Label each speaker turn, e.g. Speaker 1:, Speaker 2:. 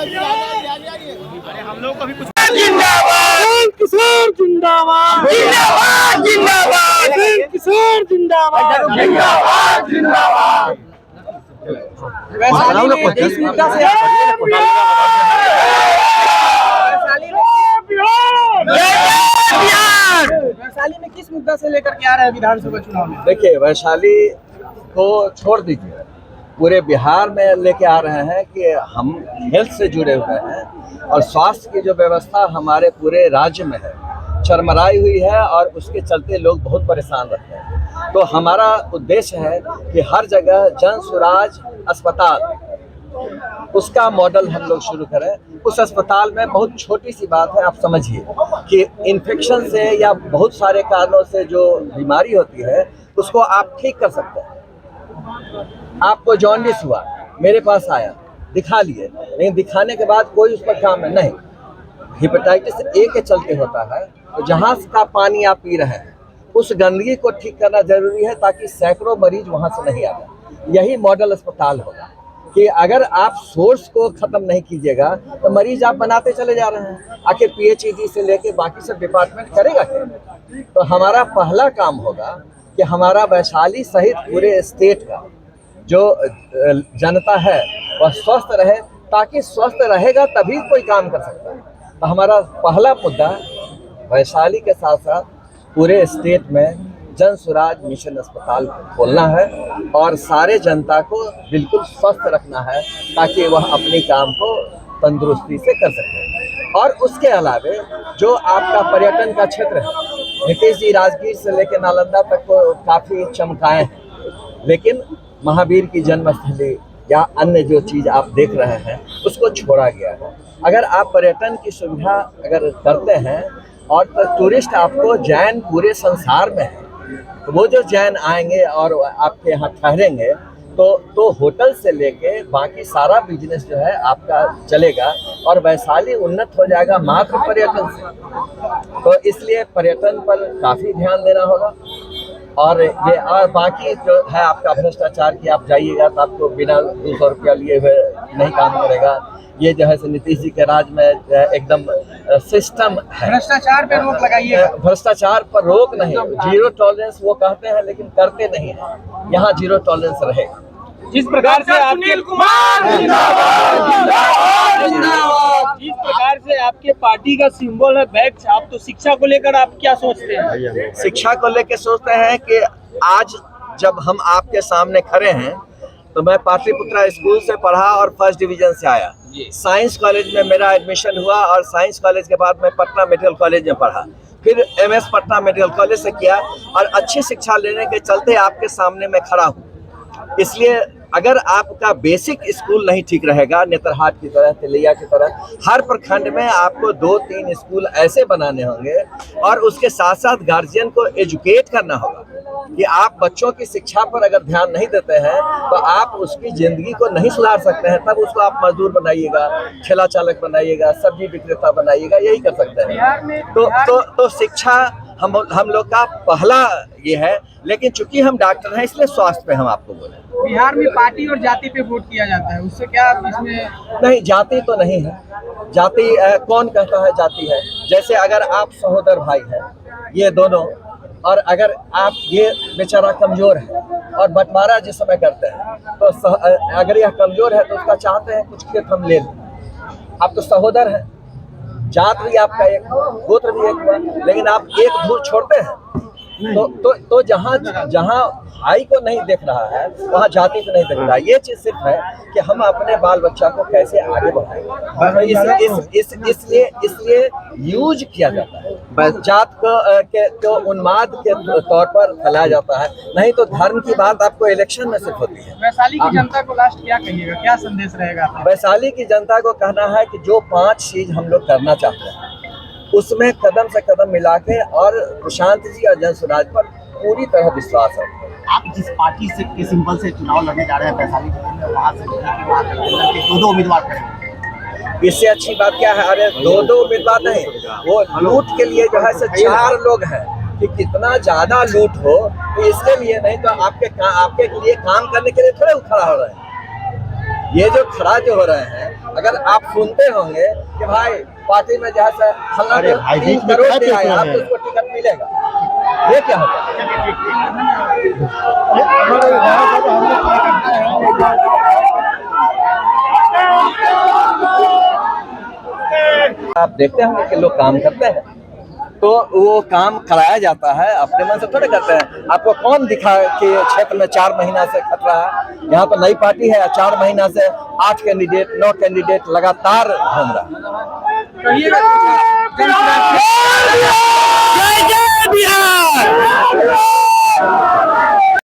Speaker 1: अरे हम लोग को भी कुछ
Speaker 2: जिंदाबाद किसान जिंदाबाद जिंदाबाद जिंदाबाद किसान जिंदाबाद जिंदाबाद जिंदाबाद।
Speaker 3: वैशाली में किस मुद्दा से लेकर के आ रहे हैं विधानसभा चुनाव में?
Speaker 4: देखिए, वैशाली को छोड़ दीजिए, पूरे बिहार में लेके आ रहे हैं कि हम हेल्थ से जुड़े हुए हैं और स्वास्थ्य की जो व्यवस्था हमारे पूरे राज्य में है चरमराई हुई है और उसके चलते लोग बहुत परेशान रहते हैं। तो हमारा उद्देश्य है कि हर जगह जन स्वराज अस्पताल उसका मॉडल हम लोग शुरू करें। उस अस्पताल में बहुत छोटी सी बात है, आप समझिए कि इन्फेक्शन से या बहुत सारे कारणों से जो बीमारी होती है उसको आप ठीक कर सकते हैं। आपको जॉन्डिस हुआ, मेरे पास आया, दिखा लिए, लेकिन दिखाने के बाद कोई उस पर काम नहीं। हेपेटाइटिस ए के चलते होता है, तो जहाँ का पानी आप पी रहे हैं उस गंदगी को ठीक करना जरूरी है ताकि सैकड़ों मरीज वहाँ से नहीं आए। यही मॉडल अस्पताल होगा कि अगर आप सोर्स को ख़त्म नहीं कीजिएगा तो मरीज आप बनाते चले जा रहे हैं। आखिर PHED से लेके बाकी सब डिपार्टमेंट करेगा क्या? तो हमारा पहला काम होगा कि हमारा वैशाली सहित पूरे स्टेट का जो जनता है वह स्वस्थ रहे, ताकि स्वस्थ रहेगा तभी कोई काम कर सकता है। तो हमारा पहला मुद्दा वैशाली के साथ साथ पूरे स्टेट में जन स्वराज मिशन अस्पताल खोलना है और सारे जनता को बिल्कुल स्वस्थ रखना है ताकि वह अपने काम को तंदुरुस्ती से कर सके। और उसके अलावे जो आपका पर्यटन का क्षेत्र है, नीतीश जी राजगीर से लेकर नालंदा तक को काफ़ी चमकाए हैं, लेकिन महावीर की जन्मस्थली या अन्य जो चीज़ आप देख रहे हैं उसको छोड़ा गया है। अगर आप पर्यटन की सुविधा अगर करते हैं और तो टूरिस्ट आपको जैन पूरे संसार में है, तो वो जो जैन आएंगे और आपके यहाँ ठहरेंगे तो होटल से लेके बाकी सारा बिजनेस जो है आपका चलेगा और वैशाली उन्नत हो जाएगा मात्र पर्यटन से। तो इसलिए पर्यटन पर काफ़ी ध्यान देना होगा। और ये और बाकी जो है आपका भ्रष्टाचार की आप जाइएगा तो आपको बिना 200 रुपया लिए हुए नहीं काम करेगा। ये जो है नीतीश जी के राज में एकदम सिस्टम है।
Speaker 3: भ्रष्टाचार पे रोक लगाइए।
Speaker 4: भ्रष्टाचार पर रोक नहीं, जीरो टॉलरेंस वो कहते हैं लेकिन करते नहीं है। यहाँ जीरो टॉलरेंस रहेगा।
Speaker 1: जिस प्रकार से
Speaker 2: सुनील कुमार
Speaker 1: जिस प्रकार से आपके पार्टी का सिंबल है बैग छाप, तो शिक्षा को लेकर आप क्या सोचते हैं?
Speaker 4: शिक्षा को लेकर सोचते हैं कि आज जब हम आपके सामने खड़े हैं तो मैं पाटलिपुत्रा स्कूल से पढ़ा और फर्स्ट डिवीजन से आया। साइंस कॉलेज में मेरा एडमिशन हुआ और साइंस कॉलेज के बाद मैं पटना मेडिकल कॉलेज में पढ़ा, फिर MS पटना मेडिकल कॉलेज से किया और अच्छी शिक्षा लेने के चलते आपके सामने मैं खड़ा हूँ। इसलिए अगर आपका बेसिक स्कूल नहीं ठीक रहेगा, नेतरहाट की तरह, तिलैया की तरह, हर प्रखंड में आपको 2-3 स्कूल ऐसे बनाने होंगे और उसके साथ साथ गार्जियन को एजुकेट करना होगा कि आप बच्चों की शिक्षा पर अगर ध्यान नहीं देते हैं तो आप उसकी ज़िंदगी को नहीं सुधार सकते हैं। तब उसको आप मजदूर बनाइएगा, ठेला चालक बनाइएगा, सब्जी विक्रेता बनाइएगा, यही कर सकते हैं। तो शिक्षा हम लोग का पहला ये है। लेकिन चूंकि हम डॉक्टर हैं इसलिए स्वास्थ्य पे हम आपको बोले।
Speaker 3: बिहार में पार्टी और जाति पे वोट किया जाता है, उससे क्या इसमें?
Speaker 4: नहीं, जाति तो नहीं है। जाति कौन कहता है जाति है? जैसे अगर आप सहोदर भाई हैं ये दोनों, और अगर आप ये बेचारा कमजोर है और बंटवारा जिस समय करते हैं तो अगर यह कमजोर है तो उसका चाहते हैं कुछ खेत हम ले लें। आप तो सहोदर हैं, जात भी आपका एक, गोत्र भी एक, लेकिन आप एक धूल छोड़ते हैं। तो जहाँ भाई को नहीं देख रहा है वहाँ जाति को नहीं देख रहा है। ये चीज सिर्फ है कि हम अपने बाल बच्चा को कैसे आगे बढ़ाएं। इसलिए यूज किया जाता है, जात को उन्माद के तौर पर फैलाया जाता है। नहीं तो धर्म की बात आपको इलेक्शन में सिर्फ होती है।
Speaker 3: वैशाली की जनता को लास्ट क्या कहिएगा, क्या संदेश रहेगा?
Speaker 4: वैशाली की जनता को कहना है कि जो 5 चीज हम लोग करना चाहते हैं उसमें कदम से कदम मिला के, और प्रशांत जी और जन स्वराज पर पूरी तरह विश्वास है।
Speaker 5: आप जिस पार्टी से के सिंबल से चुनाव लड़ने जा रहे हैं वैशाली जिले में, वहाँ से के 2 उम्मीदवार करेंगे,
Speaker 4: इससे अच्छी बात क्या है? अरे 2 उम्मीदवार नहीं, वो लूट के लिए जो है 4 लोग हैं कि कितना ज्यादा लूट हो, तो इसके लिए नहीं तो आपके लिए काम करने के लिए थोड़े खड़ा हो रहे हैं। ये जो खड़ा जो हो रहे हैं अगर आप सुनते होंगे कि भाई पार्टी में जो है से फलाना
Speaker 5: अरे भाई,
Speaker 4: 3
Speaker 5: बीच में
Speaker 4: करोड़
Speaker 5: क्या
Speaker 4: दे आया,
Speaker 5: कहते
Speaker 4: आप
Speaker 5: हैं?
Speaker 4: तो उसको टिकट मिलेगा, ये क्या होता है? आप देखते होंगे कि लोग काम करते हैं, तो वो काम कराया जाता है, अपने मन से थोड़े करते हैं। आपको कौन दिखा कि क्षेत्र में 4 महीना से खट रहा है? यहाँ तो नई पार्टी है, 4 महीना से 8 कैंडिडेट 9 कैंडिडेट लगातार घूम रहा है।
Speaker 3: कहिएगा
Speaker 2: जय जय बिहार।